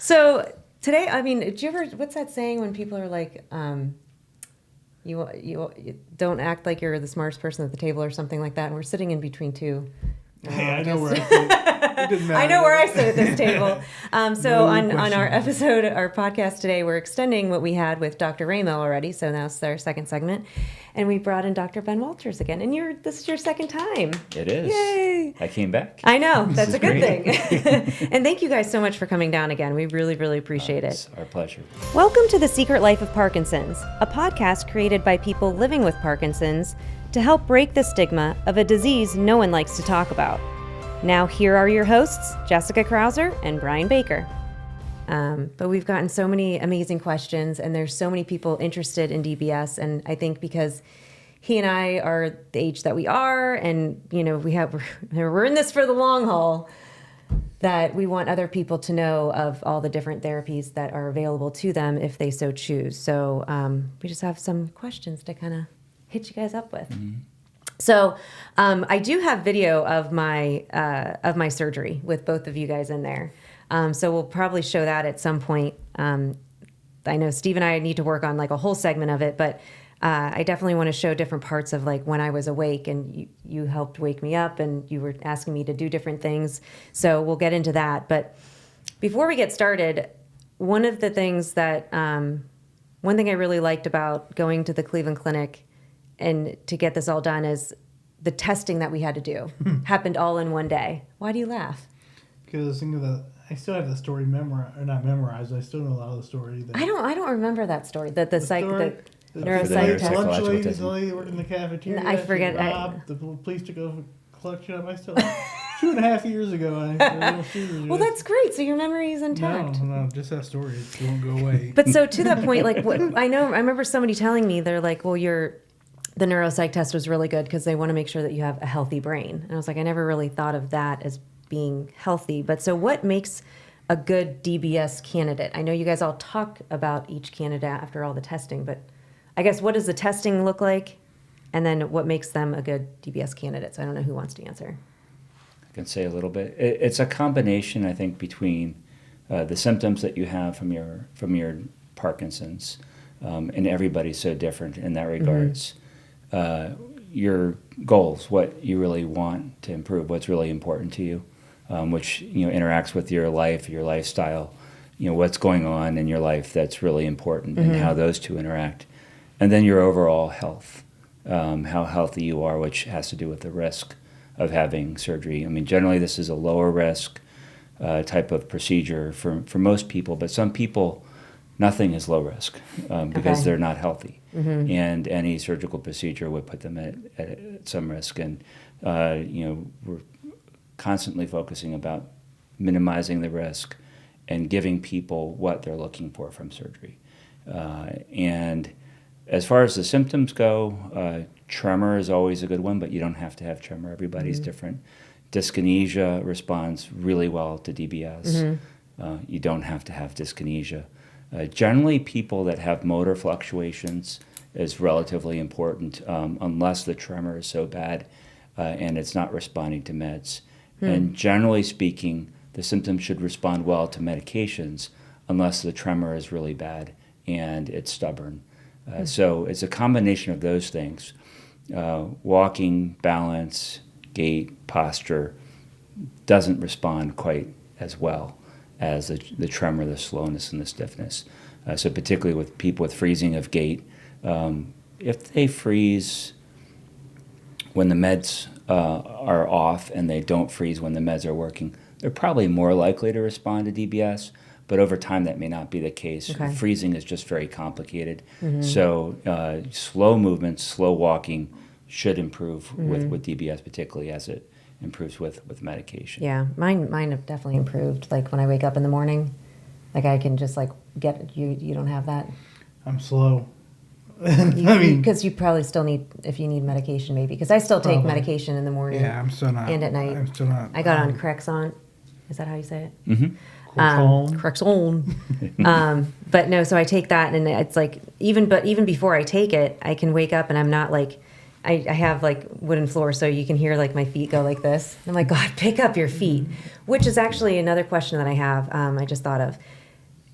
So today, I mean, did you ever, what's that saying when people are like, you don't act like you're the smartest person at the table or something like that, and we're sitting in between two. Hey, I know where I sit. It didn't matter. I know where I sit at this table. So on our question. episode, our podcast today, we're extending what we had with Dr. Rammo already. So now it's our second segment. And we brought in Dr. Ben Walters again. And this is your second time. It is. Yay. I came back. I know. That's a good great. thing. And thank you guys so much for coming down again. We really, really appreciate it. It's our pleasure. Welcome to The Secret Life of Parkinson's, a podcast created by people living with Parkinson's to help break the stigma of a disease no one likes to talk about. Now, here are your hosts, Jessica Krauser and Brian Baker. But we've gotten so many amazing questions, and there's so many people interested in DBS, and I think because he and I are the age that we are, and we're in this for the long haul, that we want other people to know of all the different therapies that are available to them if they so choose. So we just have some questions to kind of hit you guys up with. Mm-hmm. So I do have video of my surgery with both of you guys in there. So we'll probably show that at some point. I know Steve and I need to work on like a whole segment of it, but I definitely want to show different parts of like when I was awake, and you helped wake me up, and you were asking me to do different things. So we'll get into that. But before we get started, one of the things that one thing I really liked about going to the Cleveland Clinic and to get this all done is the testing that we had to do happened all in one day. Why do you laugh? Because I still have the story not memorized. I still know a lot of the story. I don't remember that story. The neuropsych test. Lunch ladies, the lady that worked in the cafeteria. I forget. The police took over collection up. I still 2.5 years ago. Well, that's great. So your memory is intact. No, just that story. It won't go away. But so to that point, like I remember somebody telling me, they're like, well, the neuropsych test was really good because they want to make sure that you have a healthy brain. And I was like, I never really thought of that as being healthy. But so what makes a good DBS candidate? I know you guys all talk about each candidate after all the testing, but I guess what does the testing look like? And then what makes them a good DBS candidate? So I don't know who wants to answer. I can say a little bit. It's a combination, I think, between the symptoms that you have from your Parkinson's, and everybody's so different in that regards. Mm-hmm. Your goals, what you really want to improve, what's really important to you, which interacts with your life, your lifestyle, what's going on in your life that's really important, mm-hmm. and how those two interact, and then your overall health, how healthy you are, which has to do with the risk of having surgery. I mean, generally this is a lower risk type of procedure for most people, but some people, nothing is low risk because they're not healthy. Mm-hmm. And any surgical procedure would put them at some risk. And, we're constantly focusing about minimizing the risk and giving people what they're looking for from surgery. And as far as the symptoms go, tremor is always a good one, but you don't have to have tremor. Everybody's mm-hmm. different. Dyskinesia responds really well to DBS. Mm-hmm. You don't have to have dyskinesia. Generally, people that have motor fluctuations is relatively important, unless the tremor is so bad and it's not responding to meds. And generally speaking, the symptoms should respond well to medications unless the tremor is really bad and it's stubborn. So it's a combination of those things. Walking, balance, gait, posture doesn't respond quite as well as the tremor, the slowness, and the stiffness. So particularly with people with freezing of gait, if they freeze when the meds are off and they don't freeze when the meds are working, they're probably more likely to respond to DBS, but over time that may not be the case. Okay. Freezing is just very complicated. Mm-hmm. So slow movements, slow walking should improve mm-hmm. with DBS, particularly as it improves with medication. Yeah, mine have definitely improved. Like when I wake up in the morning, like I can just like get you don't have that. I'm slow. Because you probably still need, if you need medication, maybe. Because I still take medication in the morning. Yeah, I'm still not. And at night. I'm still not. I got on Crexont. Is that how you say it? Mm-hmm. Crexont. But no, so I take that, and it's like even before I take it, I can wake up and I'm not like. I have like wooden floor, so you can hear like my feet go like this. I'm like, God, pick up your feet, which is actually another question that I have. I just thought of.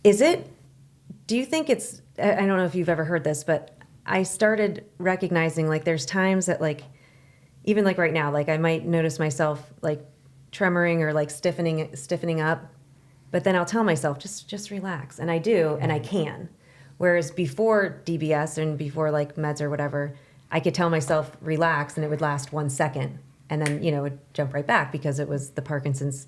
Do you think it's, I don't know if you've ever heard this, but I started recognizing like there's times that like, even like right now, like I might notice myself like tremoring or like stiffening up, but then I'll tell myself, just relax. And I do, and I can. Whereas before DBS and before like meds or whatever, I could tell myself relax and it would last 1 second. And then, it would jump right back because it was the Parkinson's,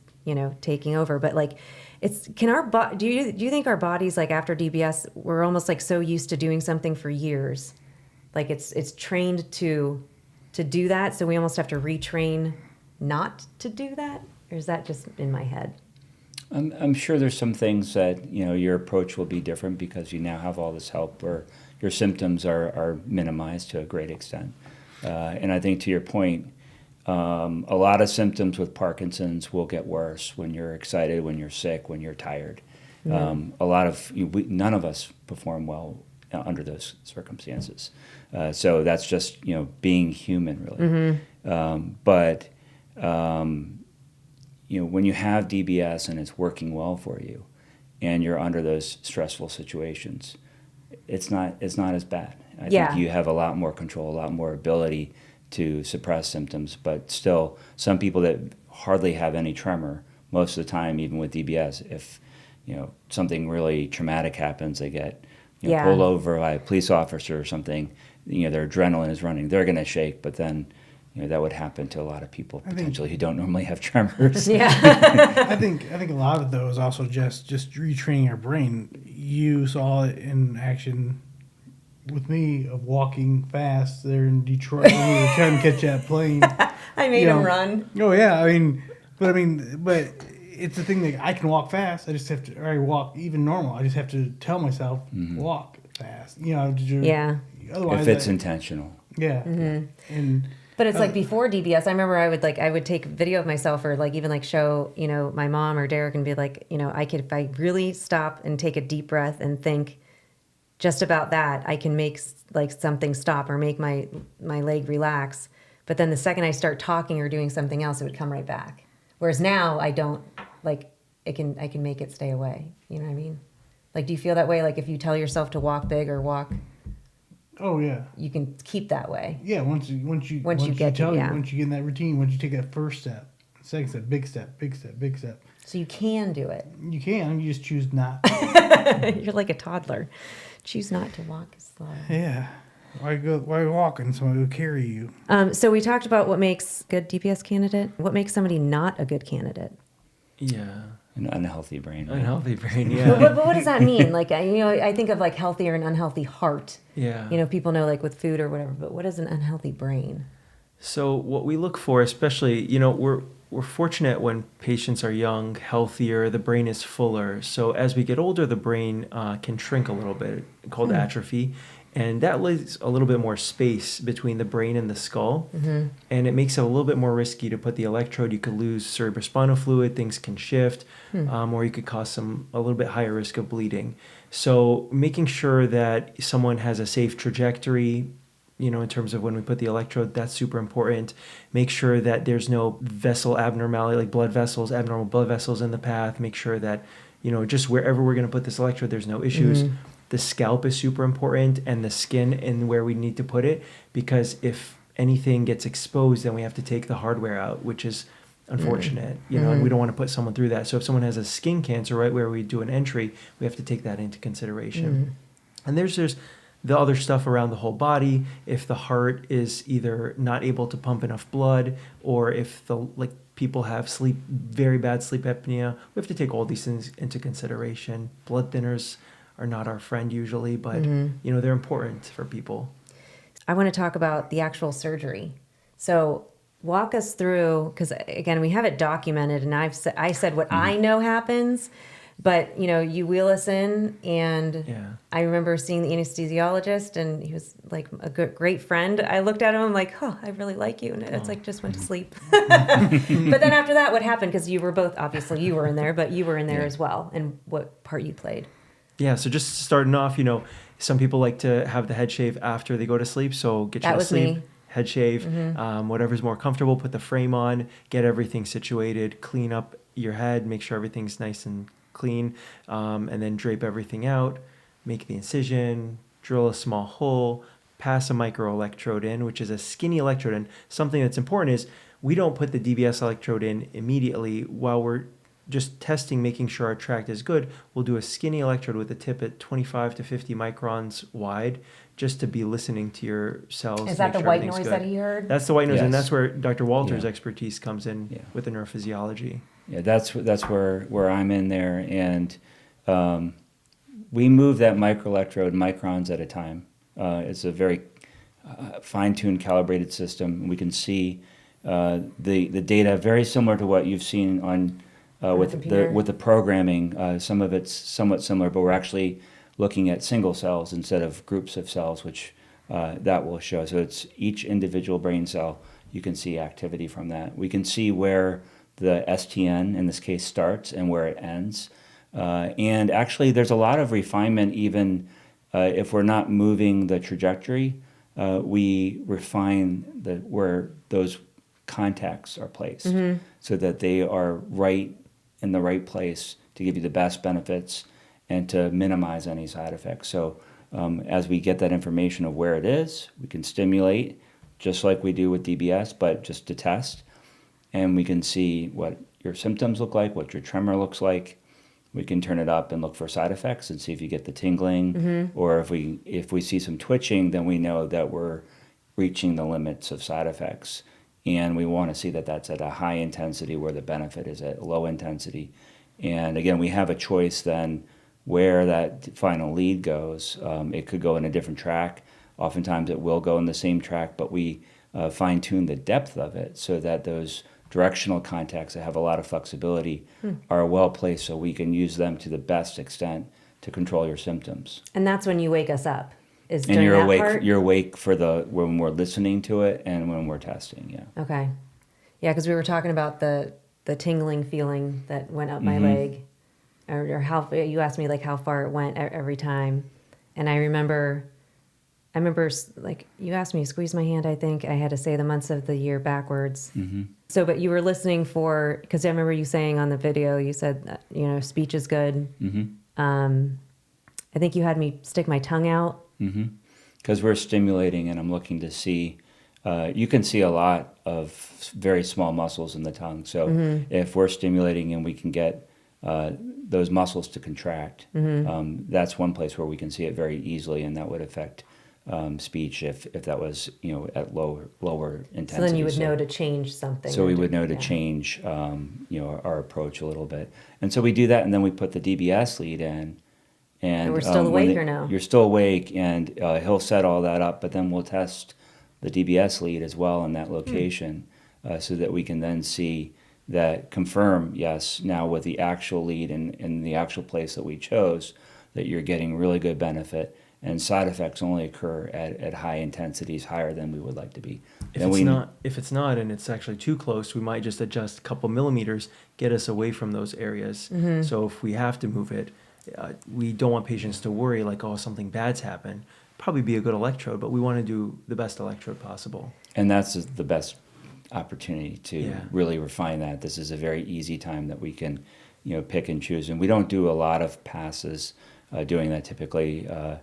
taking over. But like, do you think our bodies, like after DBS, we're almost like so used to doing something for years, like it's trained to do that, so we almost have to retrain not to do that? Or is that just in my head? I'm sure there's some things that, your approach will be different because you now have all this help where your symptoms are minimized to a great extent. And I think to your point, a lot of symptoms with Parkinson's will get worse when you're excited, when you're sick, when you're tired. Mm-hmm. None of us perform well under those circumstances. So that's just, being human, really. Mm-hmm. When you have DBS and it's working well for you and you're under those stressful situations, it's not as bad. I think you have a lot more control, a lot more ability to suppress symptoms, but still some people that hardly have any tremor most of the time, even with DBS, if something really traumatic happens, they get pulled over by a police officer or something, their adrenaline is running, they're going to shake, but then that would happen to a lot of people potentially who don't normally have tremors. I think a lot of those also just retraining our brain. You saw it in action with me of walking fast there in Detroit when we were trying to catch that plane. I made him run. Oh yeah, but it's the thing that I can walk fast. I just have to, or I walk even normal. I just have to tell myself walk fast. Otherwise, if it's intentional. Yeah, mm-hmm. But it's like before DBS, I remember I would take video of myself or like even like show, my mom or Derek and be like, if I really stop and take a deep breath and think just about that, I can make like something stop or make my leg relax. But then the second I start talking or doing something else, it would come right back. Whereas now I don't, like I can make it stay away. You know what I mean? Like, do you feel that way? Like if you tell yourself to walk big or walk. Oh yeah. You can keep that way. Yeah, once you get in that routine, once you take that first step, second step, big step, big step, big step. So you can do it. You can. You just choose not. You're like a toddler. Choose not to walk slow. Yeah. Why walking? Someone will carry you. So we talked about what makes a good DBS candidate. What makes somebody not a good candidate? Yeah. An unhealthy brain. Right? Unhealthy brain, yeah. But what does that mean? Like, I think of like healthy or an unhealthy heart. Yeah. People know like with food or whatever, but what is an unhealthy brain? So what we look for, especially, we're fortunate when patients are young, healthier, the brain is fuller. So as we get older, the brain can shrink a little bit, called atrophy. And that leaves a little bit more space between the brain and the skull. Mm-hmm. And it makes it a little bit more risky to put the electrode. You could lose cerebrospinal fluid, things can shift, or you could cause a little bit higher risk of bleeding. So making sure that someone has a safe trajectory, in terms of when we put the electrode, that's super important. Make sure that there's no vessel abnormality, like abnormal blood vessels in the path. Make sure that, just wherever we're going to put this electrode, there's no issues. Mm-hmm. The scalp is super important, and the skin and where we need to put it, because if anything gets exposed, then we have to take the hardware out, which is unfortunate, and we don't want to put someone through that. So if someone has a skin cancer, right where we do an entry, we have to take that into consideration. And there's the other stuff around the whole body. If the heart is either not able to pump enough blood, or if people have very bad sleep apnea, we have to take all these things into consideration. Blood thinners are not our friend usually, but they're important for people. I want to talk about the actual surgery. So walk us through, because again, we have it documented, and I said what I know happens, but you wheel us in, and I remember seeing the anesthesiologist, and he was like a great friend. I looked at him, I'm like, oh, I really like you, and it's like just went to sleep. But then after that, what happened? Because you were both, obviously you were in there, but you were in there as well, and what part you played. Yeah, so just starting off, some people like to have the head shave after they go to sleep, so get you to sleep. Me. Head shave, whatever's more comfortable, put the frame on, get everything situated, clean up your head, make sure everything's nice and clean, and then drape everything out, make the incision, drill a small hole, pass a microelectrode in, which is a skinny electrode. And something that's important is we don't put the DBS electrode in immediately while we're just testing, making sure our tract is good. We'll do a skinny electrode with a tip at 25 to 50 microns wide, just to be listening to your cells. Is that the sure white everything's noise good. that he heard? That's the white noise, Yes. and that's where Dr. Walter's Yeah. expertise comes in Yeah. with the neurophysiology. Yeah, that's where I'm in there, and we move that microelectrode microns at a time. It's a very fine-tuned, calibrated system. We can see the data very similar to what you've seen on with computer. the programming. Some of it's somewhat similar, but we're actually looking at single cells instead of groups of cells, which that will show. So it's each individual brain cell. You can see activity from that. We can see where the STN, in this case, starts and where it ends. And actually, there's a lot of refinement even if we're not moving the trajectory. We refine where those contacts are placed so that they are right in the right place to give you the best benefits and to minimize any side effects. So as we get that information of where it is, we can stimulate just like we do with DBS, but just to test. And we can see what your symptoms look like, what your tremor looks like. We can turn it up and look for side effects and see if you get the tingling, or if we see some twitching, then we know that we're reaching the limits of side effects. And we want to see that that's at a high intensity where the benefit is at low intensity. And again, we have a choice then where that final lead goes. It could go in a different track. Oftentimes it will go in the same track, but we fine-tune the depth of it so that those directional contacts that have a lot of flexibility are well placed so we can use them to the best extent to control your symptoms. And that's when you wake us up. Is And during you're that awake. part? You're awake for when we're listening to it and when we're testing. Yeah. Okay. Yeah, because we were talking about the tingling feeling that went up my Mm-hmm. leg, or how you asked me like how far it went every time, and I remember like you asked me to squeeze my hand. I think I had to say the months of the year backwards. Mm-hmm. So, but you were listening because I remember you saying on the video, you said that, speech is good. Mm-hmm. I think you had me stick my tongue out. Because we're stimulating, and I'm looking to see. You can see a lot of very small muscles in the tongue. So if we're stimulating and we can get those muscles to contract, that's one place where we can see it very easily, and that would affect speech if that was at lower intensity. So then you would know to change something. So we would know to change our approach a little bit, and so we do that, and then we put the DBS lead in. And we're still awake or no? You're still awake, and he'll set all that up, but then we'll test the DBS lead as well in that location so that we can then see that confirm, yes, now with the actual lead in the actual place that we chose, that you're getting really good benefit, and side effects only occur at high intensities, higher than we would like to be. If it's not and it's actually too close, we might just adjust a couple millimeters, get us away from those areas. So if we have to move it, we don't want patients to worry like, oh, something bad's happened. Probably be a good electrode, but we want to do the best electrode possible. And that's the best opportunity to Yeah. really refine that. This is a very easy time that we can, pick and choose. And we don't do a lot of passes doing that typically. A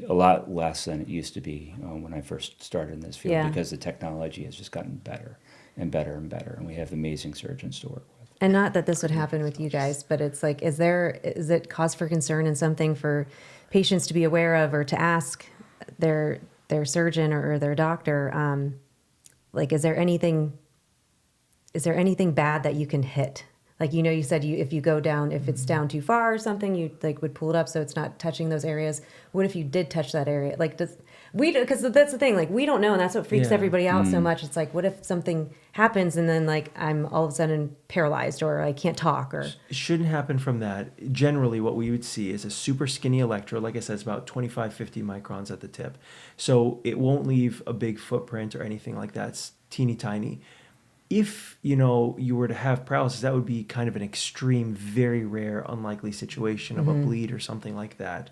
lot less than it used to be when I first started in this field, because the technology has just gotten better and better and better, and we have amazing surgeons to work with. And not that this would happen with you guys, but it's like, is it cause for concern and something for patients to be aware of or to ask their surgeon or their doctor? Like, is there anything bad that you can hit? Like, you said if you go down, if it's down too far or something, you would pull it up so it's not touching those areas. What if you did touch that area? Like, because that's the thing, like, we don't know, and that's what freaks everybody out so much. It's like, what if something happens and then like I'm all of a sudden paralyzed or I can't talk or... It shouldn't happen from that. Generally, what we would see is a super skinny electrode. Like I said, it's about 25, 50 microns at the tip. So it won't leave a big footprint or anything like that. It's teeny tiny. If, you were to have paralysis, that would be kind of an extreme, very rare, unlikely situation of a bleed or something like that.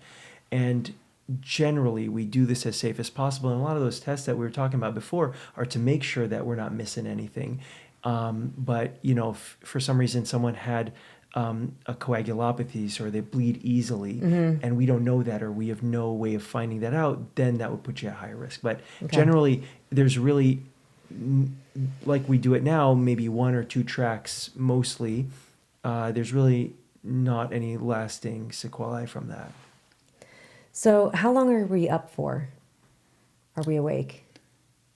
And generally, we do this as safe as possible. And a lot of those tests that we were talking about before are to make sure that we're not missing anything. But, for some reason, someone had a coagulopathy, or they bleed easily, and we don't know that, or we have no way of finding that out, then that would put you at higher risk. But generally, there's really, like we do it now, maybe 1 or 2 tracks mostly. There's really not any lasting sequelae from that. So how long are we up for? Are we awake?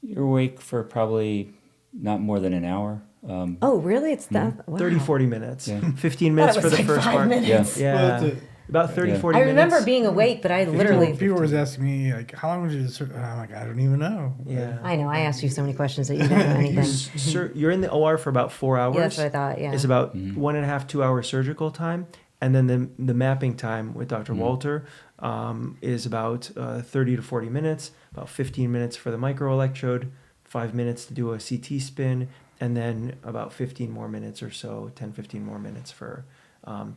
You're awake for probably not more than an hour. Oh, really? It's that? Wow. 30, 40 minutes. Yeah. 15 minutes Thought it for was the like first 5 part. minutes. Yeah. Yeah. Well, that's it. About 30, Yeah. 40 I minutes. remember being awake, but I literally... People were asking me, like, how long was it? I'm like, I don't even know. Yeah. I know. I asked you so many questions that you didn't know anything. Sir, you're in the OR for about 4 hours. Yeah, that's what I thought, yeah. It's about 1.5, 2 hour surgical time. And then the mapping time with Dr. Walter is about 30 to 40 minutes, about 15 minutes for the microelectrode, 5 minutes to do a CT spin, and then about 15 more minutes or so, 10, 15 more minutes for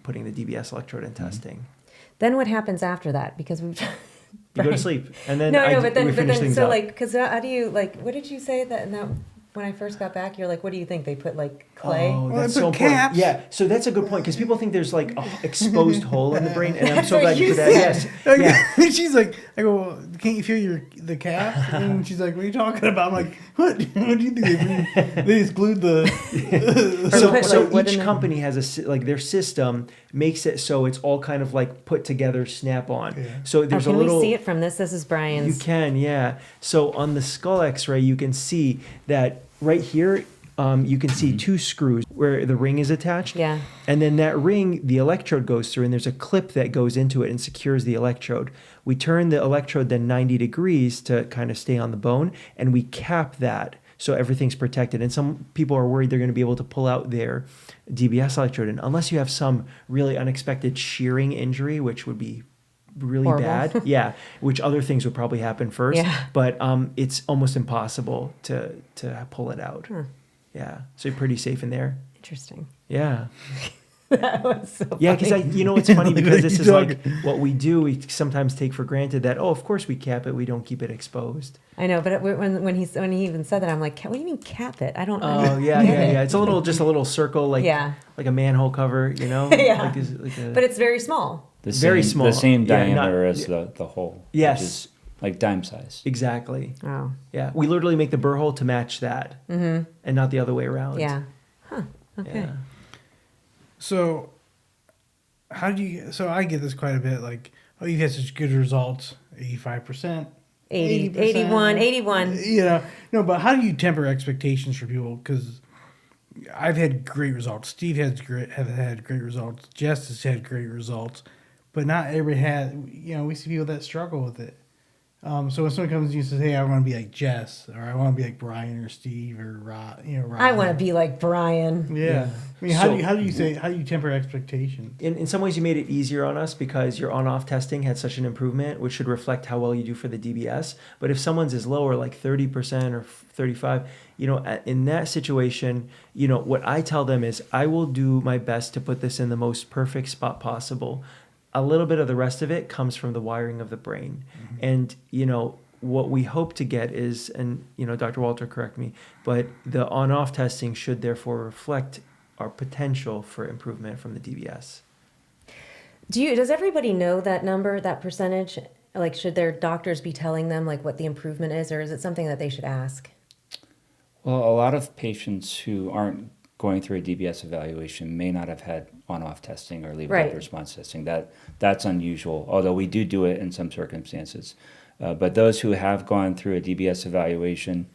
putting the DBS electrode in testing. Then what happens after that? Because we've... You go to sleep. And then but we finish things so up. like, because how do you, like, what did you say that when I first got back, you're like, what do you think? They put like clay? Oh, Well, that's they so put important. caps. Yeah, so that's a good point because people think there's like an exposed hole in the brain, and I'm That's so what glad you you put that. said. Yes, yeah. She's like, I go, well, can't you feel the cap? And she's like, what are you talking about? I'm like, what? What do you think? They just glued the. Or put, So like, wood each in it. company has like their system makes it so it's all kind of like put together, snap on. Yeah. So Oh, there's can a little. we see it from this? This is Brian's. You can, yeah. So on the skull X-ray, you can see that right here. You can see 2 screws where the ring is attached. Yeah. And then that ring, the electrode goes through, and there's a clip that goes into it and secures the electrode. We turn the electrode then 90 degrees to kind of stay on the bone, and we cap that so everything's protected. And some people are worried they're going to be able to pull out their DBS electrode. And unless you have some really unexpected shearing injury, which would be really Horrible. bad, yeah, which other things would probably happen first. Yeah. But it's almost impossible to pull it out. Yeah, so you're pretty safe in there. Interesting. Yeah. That was so Yeah, because funny. it's funny because this is like Talking. what we do. We sometimes take for granted that, oh, of course we cap it. We don't keep it exposed. I know, but when he even said that, I'm like, what do you mean cap it? I don't. Oh, yeah. It's just a little circle, like Yeah. like a manhole cover, you know? Yeah. Like a, But it's very small. Very small. The same Yeah, diameter as the hole. Yes. Which is like dime size. exactly. Oh. Yeah, we literally make the burr hole to match that, and not the other way around. Yeah. Huh. Okay. Yeah. So, how do you? So I get this quite a bit. Like, oh, you've had such good results, 85%. 80, 80%. 81. You know, no, but how do you temper expectations for people? Because I've had great results. Steve have had great results. Jess has had great results, but not everybody had. You know, we see people that struggle with it. So when someone comes to you and says, "Hey, I want to be like Jess," or "I want to be like Brian or Steve or Rod," Rod. I want to be like Brian. Yeah. I mean, how do you temper expectations? In some ways, you made it easier on us because your on-off testing had such an improvement, which should reflect how well you do for the DBS. But if someone's is lower, like 30% or 35%, in that situation, what I tell them is I will do my best to put this in the most perfect spot possible. A little bit of the rest of it comes from the wiring of the brain. And, what we hope to get is, and, Dr. Walter, correct me, but the on-off testing should therefore reflect our potential for improvement from the DBS. Does everybody know that number, that percentage? Like, should their doctors be telling them like what the improvement is, or is it something that they should ask? Well, a lot of patients who aren't going through a DBS evaluation may not have had on-off testing or levotype response testing. That's unusual, although we do it in some circumstances. But those who have gone through a DBS evaluation,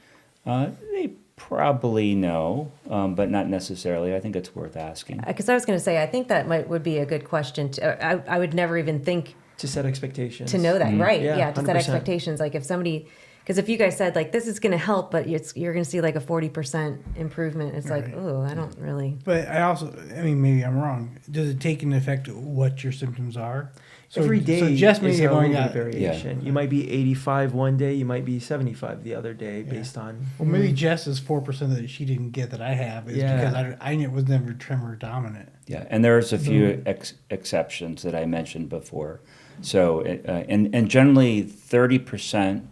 they probably know, but not necessarily. I think it's worth asking. Because I was going to say, I think that would be a good question. I would never even think To set expectations. to know that, right? Yeah, Yeah, to set 100%. expectations. Like if somebody, because if you guys said like this is going to help, but you're going to see like a 40% improvement, it's like, Right. oh, I don't really. But maybe I'm wrong. Does it take into effect what your symptoms are? So, Every day so Jess may is have a only little got, bit of variation. You might be 85 one day, you might be 75 the other day, based on. well, maybe Jess is 4% that she didn't get that I have is Yeah. because I was never tremor dominant. Yeah, and there's a few exceptions that I mentioned before. So, and generally 30%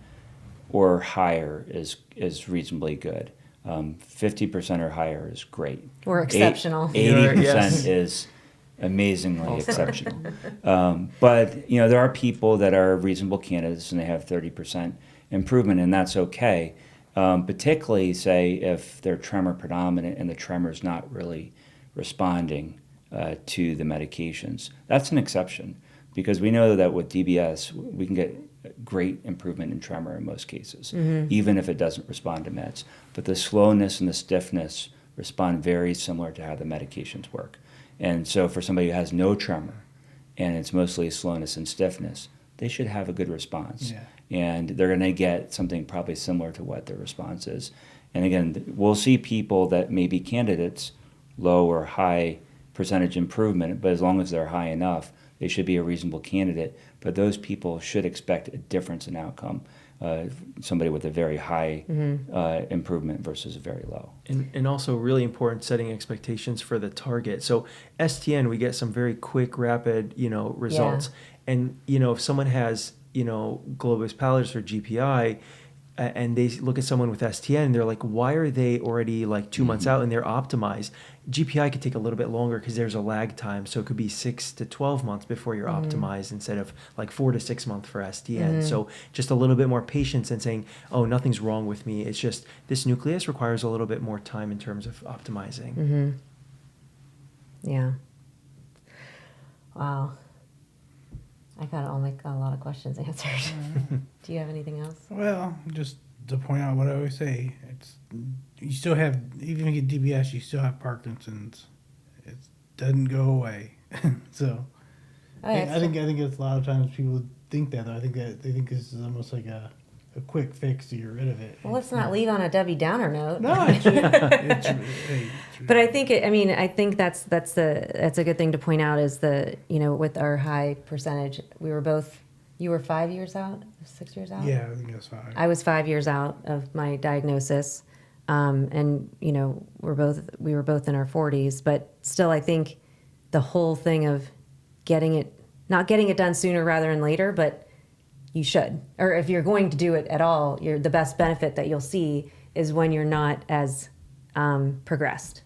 or higher is reasonably good. 50% or higher is great. Or exceptional. 80% Yes. amazingly exceptional. But there are people that are reasonable candidates and they have 30% improvement, and that's okay. Particularly, say, if they're tremor predominant and the tremor is not really responding to the medications. That's an exception, because we know that with DBS, we can get great improvement in tremor in most cases, even if it doesn't respond to meds. But the slowness and the stiffness respond very similar to how the medications work. And so for somebody who has no tremor, and it's mostly slowness and stiffness, they should have a good response. Yeah. And they're going to get something probably similar to what their response is. And again, we'll see people that may be candidates, low or high percentage improvement, but as long as they're high enough, they should be a reasonable candidate. But those people should expect a difference in outcome. Somebody with a very high improvement versus a very low. And also really important, setting expectations for the target. So STN, we get some very quick, rapid, results. Yeah. And, if someone has, globus pallidus or GPI, and they look at someone with STN, and they're like, why are they already like 2 months out and they're optimized? GPI could take a little bit longer because there's a lag time. So it could be 6 to 12 months before you're optimized, instead of like 4 to 6 months for STN. So just a little bit more patience and saying, oh, nothing's wrong with me. It's just this nucleus requires a little bit more time in terms of optimizing. Yeah. Wow. I got a lot of questions answered. Do you have anything else? Well, just to point out what I always say, you still have, even if you get DBS, you still have Parkinson's. It doesn't go away. So I think it's a lot of times people think that, though. I think that they think this is almost like a quick fix to get rid of it. Well, let's not leave on a Debbie Downer note. No, it's true. But I think I think that's a good thing to point out, is with our high percentage, you were 5 years out, 6 years out? Yeah, I think that's 5. I was 5 years out of my diagnosis. And we were both in our 40s, but still I think the whole thing of not getting it done sooner rather than later, but you should. Or if you're going to do it at all, the best benefit that you'll see is when you're not as progressed,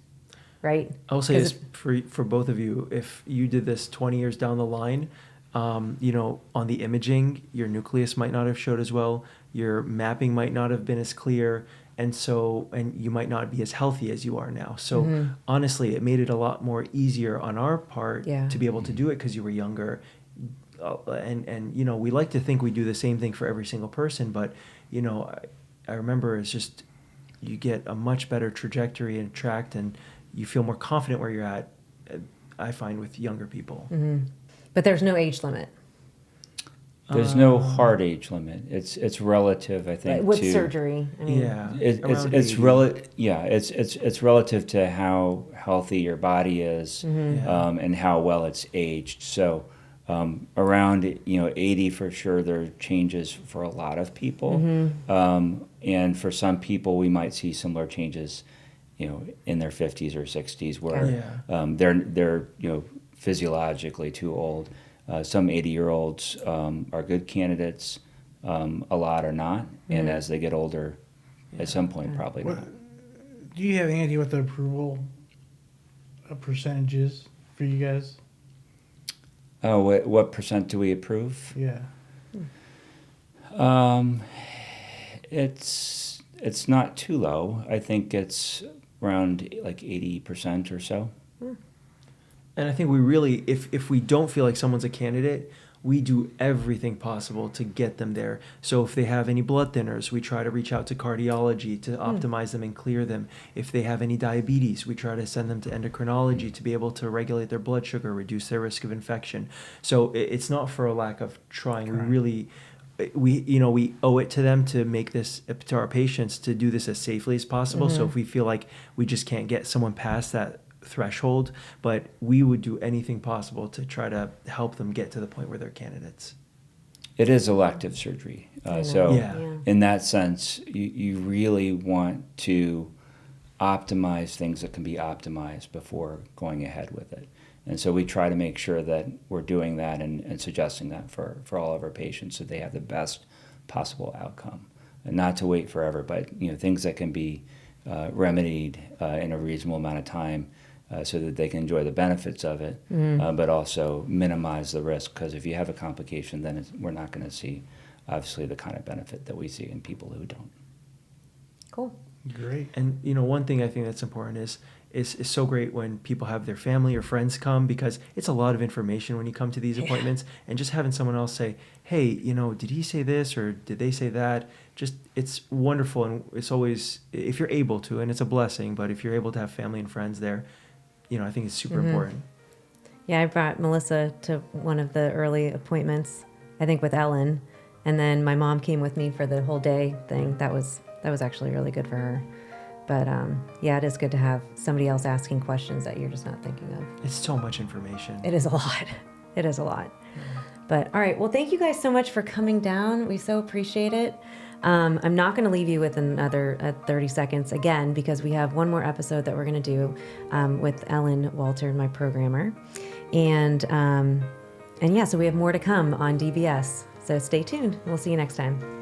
right? I will say this for both of you: if you did this 20 years down the line, on the imaging, your nucleus might not have showed as well, your mapping might not have been as clear, and you might not be as healthy as you are now. So honestly, it made it a lot more easier on our part to be able to do it because you were younger. And we like to think we do the same thing for every single person, but I remember it's just, you get a much better trajectory and tract, and you feel more confident where you're at, I find, with younger people. But there's no age limit. There's no hard age limit. It's relative, I think. With surgery, I mean. Yeah, it's relative to how healthy your body is, and how well it's aged. So around 80 for sure, there are changes for a lot of people, and for some people we might see similar changes, in their 50s or 60s, where they're physiologically too old. Some 80-year-olds are good candidates, a lot are not, and as they get older, at some point probably not. Do you have any idea what the approval percentage is for you guys? Oh, what percent do we approve? Yeah. It's not too low. I think it's around like 80% or so. And I think we really, if we don't feel like someone's a candidate, we do everything possible to get them there. So if they have any blood thinners, we try to reach out to cardiology to optimize them and clear them. If they have any diabetes, we try to send them to endocrinology to be able to regulate their blood sugar, reduce their risk of infection. So it's not for a lack of trying. Correct. We owe it to them to make this, to our patients, to do this as safely as possible. So if we feel like we just can't get someone past that threshold, but we would do anything possible to try to help them get to the point where they're candidates. It is elective surgery. In that sense, you really want to optimize things that can be optimized before going ahead with it. And so we try to make sure that we're doing that and suggesting that for all of our patients, so they have the best possible outcome. And not to wait forever, but things that can be remedied in a reasonable amount of time. so that they can enjoy the benefits of it, but also minimize the risk. Because if you have a complication, then we're not going to see, obviously, the kind of benefit that we see in people who don't. Cool. Great. And one thing I think that's important is so great when people have their family or friends come, because it's a lot of information when you come to these appointments, and just having someone else say, hey, did he say this or did they say that? Just, it's wonderful. And it's always, if you're able to, and it's a blessing, but if you're able to have family and friends there, I think it's super important. Yeah, I brought Melissa to one of the early appointments, I think with Ellen, and then my mom came with me for the whole day thing. That was actually really good for her. But yeah, it is good to have somebody else asking questions that you're just not thinking of. It's so much information. It is a lot. It is a lot. But all right, well, thank you guys so much for coming down. We so appreciate it. I'm not going to leave you with another 30 seconds again, because we have one more episode that we're going to do with Ellen Walter, my programmer. And yeah, so we have more to come on DBS. So stay tuned. We'll see you next time.